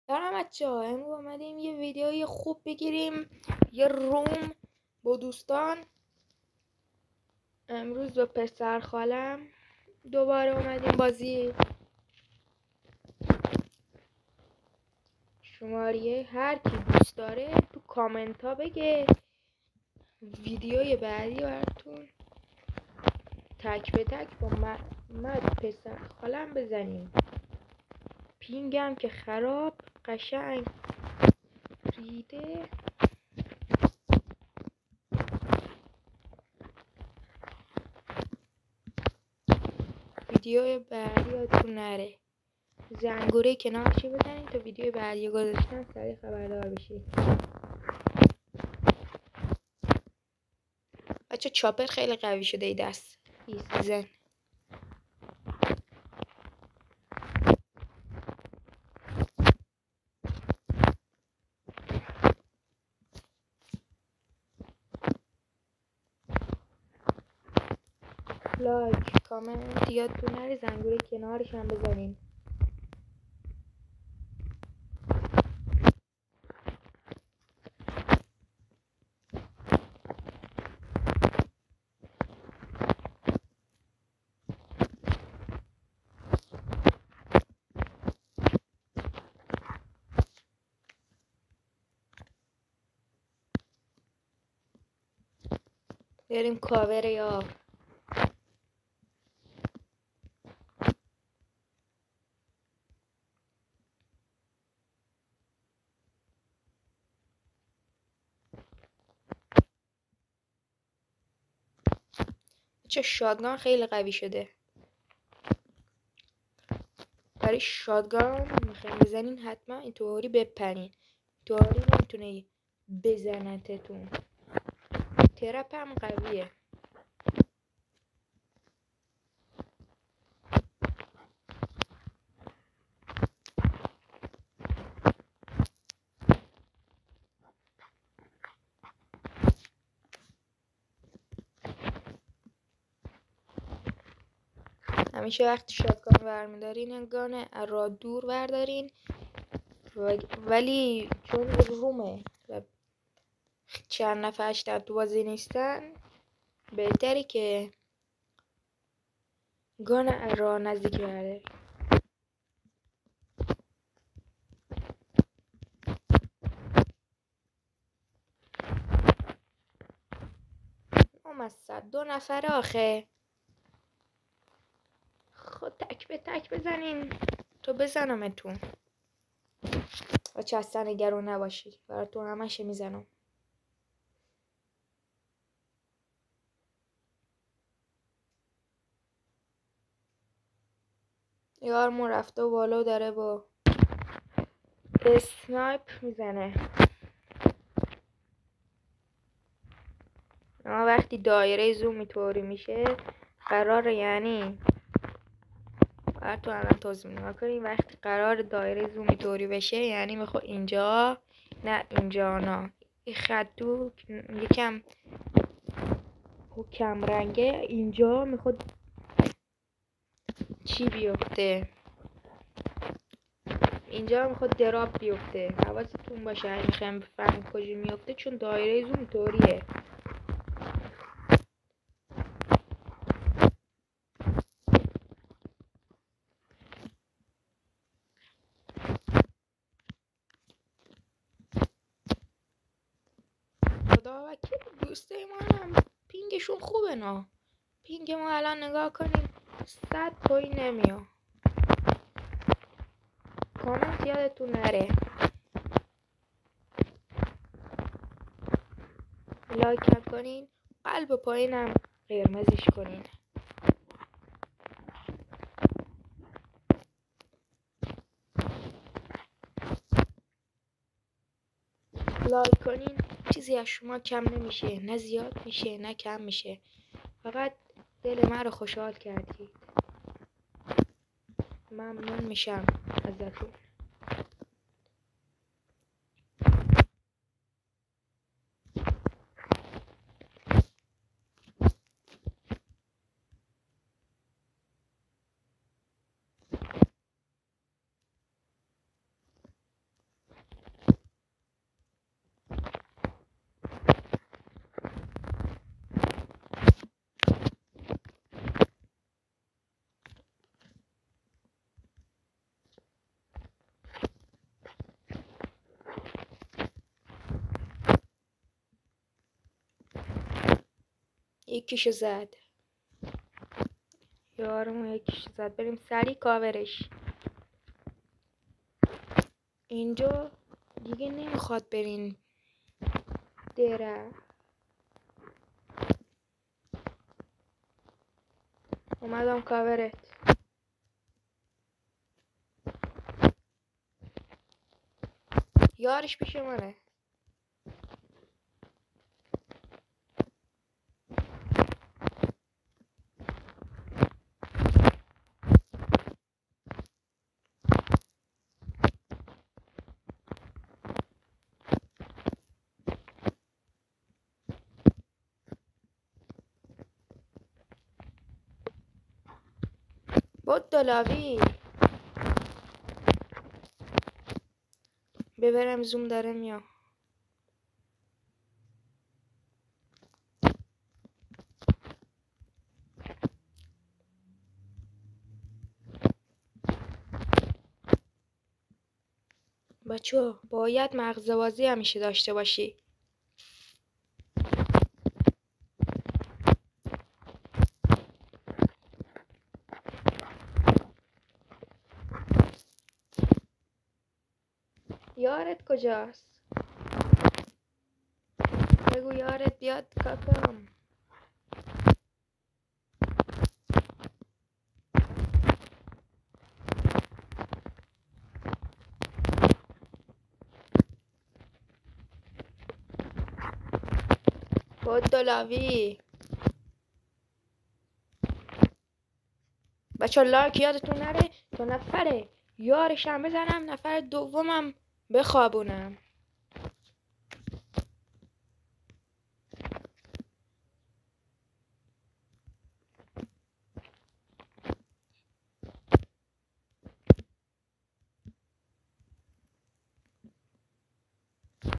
سلام بچه‌ها، امروز اومدیم یه ویدیوی خوب بگیریم، یه روم با دوستان. امروز با پسر خالم دوباره اومدیم بازی. شماره هر کی دوست داره تو کامنت ها بگه ویدیوی بعدی براتون تک به تک با من پسر خالم بزنیم. پینگم که خراب قشنگ ریده. ویدیو بعدی یادتون نره زنگوله کنارش بزنید تا ویدیو بعدی گذاشتن سریع خبردار بشید. بچه چاپر خیلی قوی شده ای دست این سیزن. لایک کامنت یادتون نره زنگوله کنارش هم بزنین. بریم کاور یا چه شادگان خیلی قوی شده. برای شادگان میخواین بزنین حتما اینطوری بپرین، اینطوری نمیتونه بزنتتون. ترپ هم قویه. همیشه وقتی شاتگان برمیدارین گان را دور بردارین، ولی چون رومه و چند نفرش در تو بازی نیستن بهتری که گان را نزدیک برداری. اومد 2 نفره آخه. خود تک به تک بزنین تو بزنمتون. بچه اصلا نگران نباشید براتون همشه میزنم. یارمون رفته و بالا داره با اسنایپ میزنه. اما وقتی دایره زوم اینطوری میشه قراره، یعنی براتون الان توضیح میدم. کنین وقتی قرار دایره زوم اینطوری بشه یعنی میخواد اینجا نه اینجا نه این خطو یکم کم رنگه اینجا میخواد چی بیفته، اینجا میخواد دراپ بیفته. حواستون باشه اگه میخوایم بفهمیم کجا میفته چون دایره زوم اینطوریه. خدا وکیل دوستای ما هم پینگشون خوبه نه. پینگ ما الان نگاه کنیم 100 پایین نمیاد. کامنت یادتون نره، لایک هم کنین، قلب پایینم قرمزش کنین. لایک کنین چیزی از شما کم نمیشه، نه زیاد میشه نه کم میشه، فقط دل من رو خوشحال کردید. ممنون میشم ازتون. یکیشو زد. یارمون یکیشو زد. بریم سریع کاورش. اینجا دیگه نمیخواد برین دره. اومدم کاورت. یارش پیش منه. بود دلاوی. ببرم زوم داره میام. بچه باید مغزبازی همیشه داشته باشی. یارت کجاست؟ بگو یارت بیاد کاکام. بود دلاوی. بچه لایک یادتون نره تا نفر یارشم بزنم، نفر دومم بخوابونم.